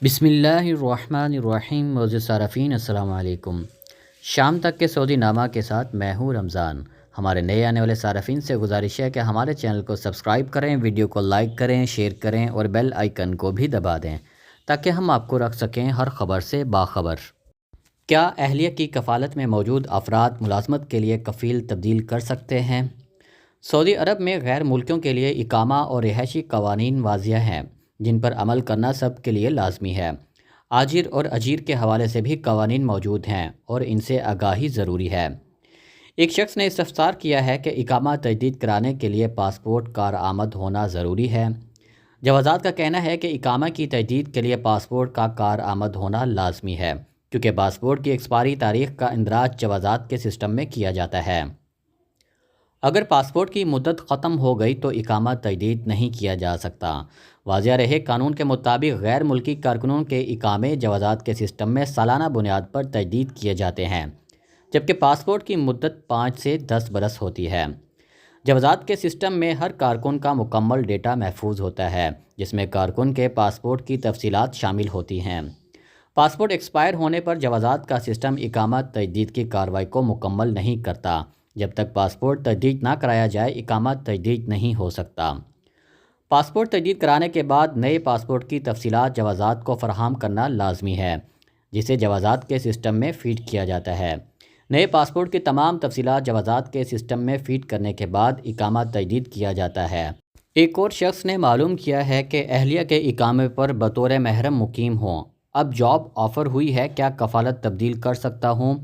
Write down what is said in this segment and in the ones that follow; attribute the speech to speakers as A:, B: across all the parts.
A: بسم اللہ الرحمن الرحیم معزز صارفین السلام علیکم۔ شام تک کے سعودی نامہ کے ساتھ میں ہوں رمضان۔ ہمارے نئے آنے والے صارفین سے گزارش ہے کہ ہمارے چینل کو سبسکرائب کریں، ویڈیو کو لائک کریں، شیئر کریں اور بیل آئیکن کو بھی دبا دیں تاکہ ہم آپ کو رکھ سکیں ہر خبر سے باخبر۔ کیا اہلیہ کی کفالت میں موجود افراد ملازمت کے لیے کفیل تبدیل کر سکتے ہیں؟ سعودی عرب میں غیر ملکیوں کے لیے اقامہ اور رہائشی قوانین واضح ہیں جن پر عمل کرنا سب کے لیے لازمی ہے۔ آجر اور اجیر کے حوالے سے بھی قوانین موجود ہیں اور ان سے آگاہی ضروری ہے۔ ایک شخص نے استفسار کیا ہے کہ اقامہ تجدید کرانے کے لیے پاسپورٹ کارآمد ہونا ضروری ہے۔ جوازات کا کہنا ہے کہ اقامہ کی تجدید کے لیے پاسپورٹ کا کارآمد ہونا لازمی ہے کیونکہ پاسپورٹ کی ایکسپائری تاریخ کا اندراج جوازات کے سسٹم میں کیا جاتا ہے۔ اگر پاسپورٹ کی مدت ختم ہو گئی تو اقامہ تجدید نہیں کیا جا سکتا۔ واضح رہے قانون کے مطابق غیر ملکی کارکنوں کے اقامے جوازات کے سسٹم میں سالانہ بنیاد پر تجدید کیے جاتے ہیں جبکہ پاسپورٹ کی مدت 5 سے 10 برس ہوتی ہے۔ جوازات کے سسٹم میں ہر کارکن کا مکمل ڈیٹا محفوظ ہوتا ہے جس میں کارکن کے پاسپورٹ کی تفصیلات شامل ہوتی ہیں۔ پاسپورٹ ایکسپائر ہونے پر جوازات کا سسٹم اقامہ تجدید کی کارروائی کو مکمل نہیں کرتا۔ جب تک پاسپورٹ تجدید نہ کرایا جائے اقامہ تجدید نہیں ہو سکتا۔ پاسپورٹ تجدید کرانے کے بعد نئے پاسپورٹ کی تفصیلات جوازات کو فراہم کرنا لازمی ہے جسے جوازات کے سسٹم میں فیڈ کیا جاتا ہے۔ نئے پاسپورٹ کی تمام تفصیلات جوازات کے سسٹم میں فیڈ کرنے کے بعد اقامہ تجدید کیا جاتا ہے۔ ایک اور شخص نے معلوم کیا ہے کہ اہلیہ کے اقامے پر بطور محرم مقیم ہوں۔ اب جاب آفر ہوئی ہے، کیا کفالت تبدیل کر سکتا ہوں؟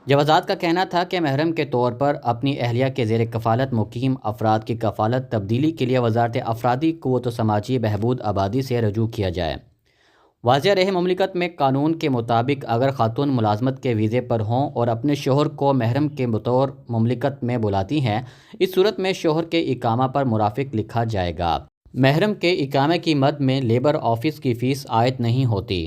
A: جوازات کا کہنا تھا کہ محرم کے طور پر اپنی اہلیہ کے زیر کفالت مقیم افراد کی کفالت تبدیلی کے لیے وزارت افرادی قوت و سماجی بہبود آبادی سے رجوع کیا جائے۔ واضح رہے مملکت میں قانون کے مطابق اگر خاتون ملازمت کے ویزے پر ہوں اور اپنے شوہر کو محرم کے بطور مملکت میں بلاتی ہیں، اس صورت میں شوہر کے اقامہ پر مرافق لکھا جائے گا۔ محرم کے اقامے کی مد میں لیبر آفس کی فیس عائد نہیں ہوتی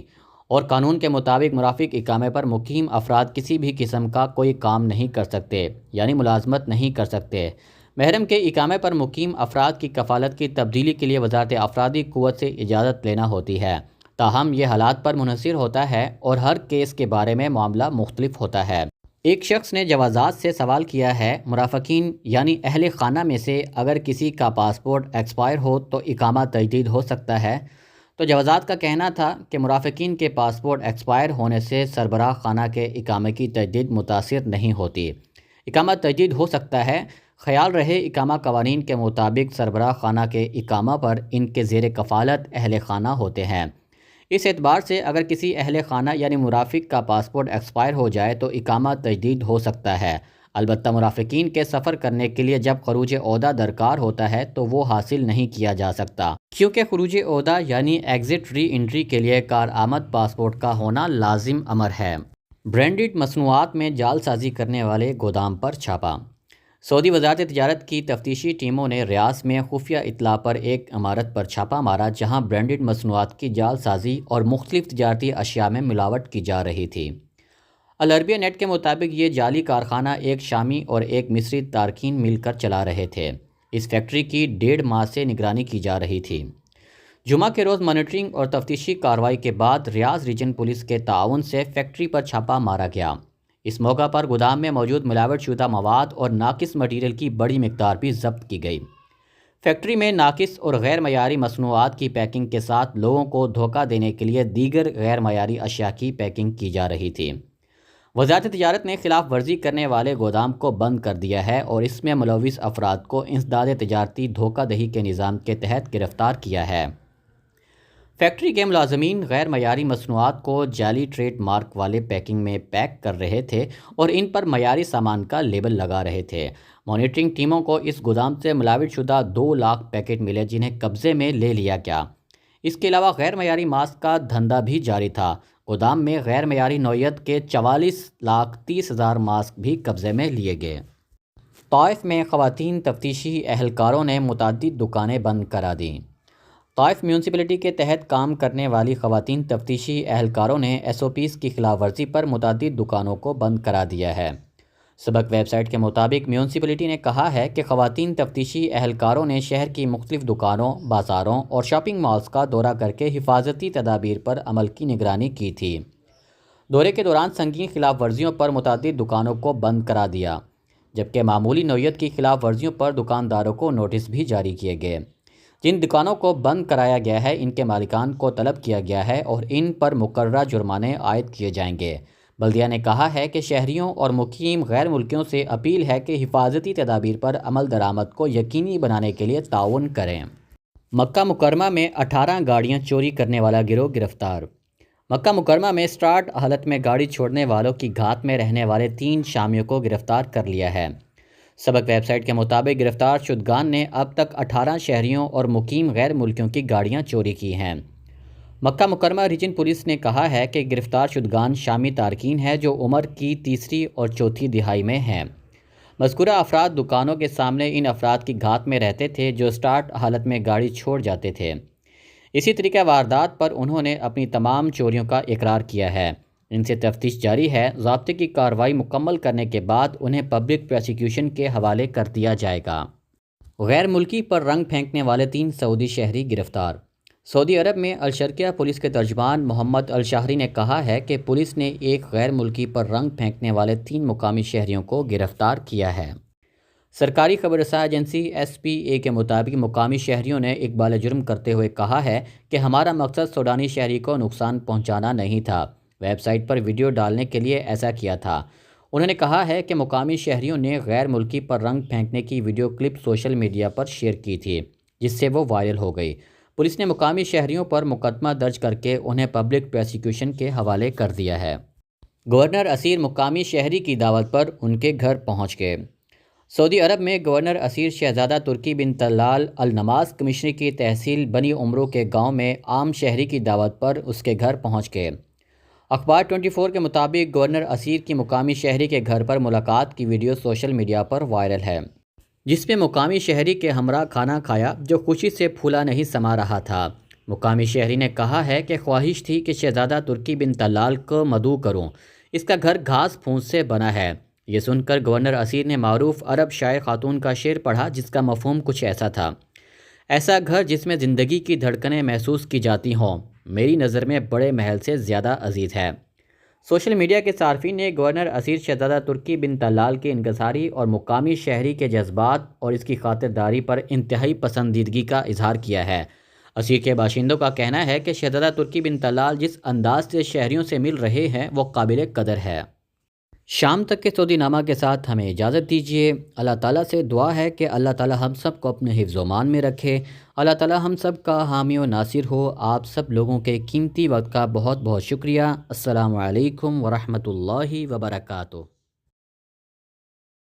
A: اور قانون کے مطابق مرافق اقامے پر مقیم افراد کسی بھی قسم کا کوئی کام نہیں کر سکتے، یعنی ملازمت نہیں کر سکتے۔ محرم کے اقامے پر مقیم افراد کی کفالت کی تبدیلی کے لیے وزارت افرادی قوت سے اجازت لینا ہوتی ہے، تاہم یہ حالات پر منحصر ہوتا ہے اور ہر کیس کے بارے میں معاملہ مختلف ہوتا ہے۔ ایک شخص نے جوازات سے سوال کیا ہے، مرافقین یعنی اہل خانہ میں سے اگر کسی کا پاسپورٹ ایکسپائر ہو تو اقامہ تجدید ہو سکتا ہے؟ تو جوازات کا کہنا تھا کہ مرافقین کے پاسپورٹ ایکسپائر ہونے سے سربراہ خانہ کے اقامے کی تجدید متاثر نہیں ہوتی۔ اقامہ تجدید ہو سکتا ہے۔ خیال رہے اقامہ قوانین کے مطابق سربراہ خانہ کے اقامہ پر ان کے زیر کفالت اہل خانہ ہوتے ہیں۔ اس اعتبار سے اگر کسی اہل خانہ یعنی مرافق کا پاسپورٹ ایکسپائر ہو جائے تو اقامہ تجدید ہو سکتا ہے، البتہ مرافقین کے سفر کرنے کے لیے جب خروج عہدہ درکار ہوتا ہے تو وہ حاصل نہیں کیا جا سکتا کیونکہ خروج عہدہ یعنی ایگزٹ ری انٹری کے لیے کارآمد پاسپورٹ کا ہونا لازم امر ہے۔ برانڈڈ مصنوعات میں جعل سازی کرنے والے گودام پر چھاپا۔ سعودی وزارت تجارت کی تفتیشی ٹیموں نے ریاض میں خفیہ اطلاع پر ایک عمارت پر چھاپا مارا جہاں برانڈڈ مصنوعات کی جعل سازی اور مختلف تجارتی اشیاء میں ملاوٹ کی جا رہی تھی۔ العربیہ نیٹ کے مطابق یہ جعلی کارخانہ ایک شامی اور ایک مصری تارکین مل کر چلا رہے تھے۔ اس فیکٹری کی 1.5 ماہ سے نگرانی کی جا رہی تھی۔ جمعہ کے روز مانیٹرنگ اور تفتیشی کارروائی کے بعد ریاض ریجن پولیس کے تعاون سے فیکٹری پر چھاپا مارا گیا۔ اس موقع پر گودام میں موجود ملاوٹ شدہ مواد اور ناقص مٹیریل کی بڑی مقدار بھی ضبط کی گئی۔ فیکٹری میں ناقص اور غیر معیاری مصنوعات کی پیکنگ کے ساتھ لوگوں کو دھوکہ دینے کے لیے دیگر غیر معیاری اشیاء کی پیکنگ کی جا رہی تھی۔ وزارت تجارت نے خلاف ورزی کرنے والے گودام کو بند کر دیا ہے اور اس میں ملوث افراد کو انسداد تجارتی دھوکہ دہی کے نظام کے تحت گرفتار کیا ہے۔ فیکٹری کے ملازمین غیر معیاری مصنوعات کو جعلی ٹریڈ مارک والے پیکنگ میں پیک کر رہے تھے اور ان پر معیاری سامان کا لیبل لگا رہے تھے۔ مانیٹرنگ ٹیموں کو اس گودام سے ملاوٹ شدہ 2 لاکھ پیکٹ ملے جنہیں قبضے میں لے لیا گیا۔ اس کے علاوہ غیر معیاری ماسک کا دھندا بھی جاری تھا۔ گودام میں غیر معیاری نوعیت کے 44,30,000 ماسک بھی قبضے میں لیے گئے۔ طائف میں خواتین تفتیشی اہلکاروں نے متعدد دکانیں بند کرا دیں۔ طائف میونسپلٹی کے تحت کام کرنے والی خواتین تفتیشی اہلکاروں نے SOPs کی خلاف ورزی پر متعدد دکانوں کو بند کرا دیا ہے۔ سبق ویب سائٹ کے مطابق میونسپلٹی نے کہا ہے کہ خواتین تفتیشی اہلکاروں نے شہر کی مختلف دکانوں، بازاروں اور شاپنگ مالز کا دورہ کر کے حفاظتی تدابیر پر عمل کی نگرانی کی تھی۔ دورے کے دوران سنگین خلاف ورزیوں پر متعدد دکانوں کو بند کرا دیا، جبکہ معمولی نوعیت کی خلاف ورزیوں پر دکانداروں کو نوٹس بھی جاری کیے گئے۔ جن دکانوں کو بند کرایا گیا ہے ان کے مالکان کو طلب کیا گیا ہے اور ان پر مقررہ جرمانے عائد کیے جائیں گے۔ بلدیہ نے کہا ہے کہ شہریوں اور مقیم غیر ملکیوں سے اپیل ہے کہ حفاظتی تدابیر پر عمل درآمد کو یقینی بنانے کے لیے تعاون کریں۔ مکہ مکرمہ میں 18 گاڑیاں چوری کرنے والا گروہ گرفتار۔ مکہ مکرمہ میں اسٹارٹ حالت میں گاڑی چھوڑنے والوں کی گھات میں رہنے والے 3 شامیوں کو گرفتار کر لیا ہے۔ سبق ویب سائٹ کے مطابق گرفتار شدگان نے اب تک 18 شہریوں اور مقیم غیر ملکیوں کی گاڑیاں چوری کی ہیں۔ مکہ مکرمہ ریجن پولیس نے کہا ہے کہ گرفتار شدگان شامی تارکین ہیں جو عمر کی تیسری اور چوتھی دہائی میں ہیں۔ مذکورہ افراد دکانوں کے سامنے ان افراد کی گھات میں رہتے تھے جو اسٹارٹ حالت میں گاڑی چھوڑ جاتے تھے۔ اسی طریقہ واردات پر انہوں نے اپنی تمام چوریوں کا اقرار کیا ہے۔ ان سے تفتیش جاری ہے۔ ضابطے کی کارروائی مکمل کرنے کے بعد انہیں پبلک پروسیکیوشن کے حوالے کر دیا جائے گا۔ غیر ملکی پر رنگ پھینکنے والے 3 سعودی شہری گرفتار۔ سعودی عرب میں الشرقیہ پولیس کے ترجمان محمد الشاہری نے کہا ہے کہ پولیس نے ایک غیر ملکی پر رنگ پھینکنے والے 3 مقامی شہریوں کو گرفتار کیا ہے۔ سرکاری خبر رساں ایجنسی SPA کے مطابق مقامی شہریوں نے اقبال جرم کرتے ہوئے کہا ہے کہ ہمارا مقصد سوڈانی شہری کو نقصان پہنچانا نہیں تھا، ویب سائٹ پر ویڈیو ڈالنے کے لیے ایسا کیا تھا۔ انہوں نے کہا ہے کہ مقامی شہریوں نے غیر ملکی پر رنگ پھینکنے کی ویڈیو کلپ سوشل میڈیا پر شیئر کی تھی جس سے وہ وائرل ہو گئی۔ پولیس نے مقامی شہریوں پر مقدمہ درج کر کے انہیں پبلک پروسیکیوشن کے حوالے کر دیا ہے۔ گورنر اسیر مقامی شہری کی دعوت پر ان کے گھر پہنچ گئے۔ سعودی عرب میں گورنر اسیر شہزادہ ترکی بن طلال النماس کمشنری کی تحصیل بنی عمرو کے گاؤں میں عام شہری کی دعوت پر اس کے گھر پہنچ گئے۔ اخبار 24 کے مطابق گورنر اسیر کی مقامی شہری کے گھر پر ملاقات کی ویڈیو سوشل میڈیا پر وائرل ہے، جس میں مقامی شہری کے ہمراہ کھانا کھایا جو خوشی سے پھولا نہیں سما رہا تھا۔ مقامی شہری نے کہا ہے کہ خواہش تھی کہ شہزادہ ترکی بن طلال کو مدعو کروں، اس کا گھر گھاس پھوس سے بنا ہے۔ یہ سن کر گورنر اسیر نے معروف عرب شاعر خاتون کا شعر پڑھا جس کا مفہوم کچھ ایسا تھا: ایسا گھر جس میں زندگی کی دھڑکنیں محسوس کی جاتی ہوں، میری نظر میں بڑے محل سے زیادہ عزیز ہے۔ سوشل میڈیا کے صارفین نے گورنر اسیر شہزادہ ترکی بن طلال کے انکساری اور مقامی شہری کے جذبات اور اس کی خاطرداری پر انتہائی پسندیدگی کا اظہار کیا ہے۔ اسیر کے باشندوں کا کہنا ہے کہ شہزادہ ترکی بن طلال جس انداز سے شہریوں سے مل رہے ہیں وہ قابل قدر ہے۔ شام تک کے سعودی نامہ کے ساتھ ہمیں اجازت دیجیے۔ اللہ تعالیٰ سے دعا ہے کہ اللہ تعالیٰ ہم سب کو اپنے حفظ و امان میں رکھے۔ اللہ تعالیٰ ہم سب کا حامی و ناصر ہو۔ آپ سب لوگوں کے قیمتی وقت کا بہت بہت شکریہ۔ السلام علیکم ورحمۃ اللہ وبرکاتہ۔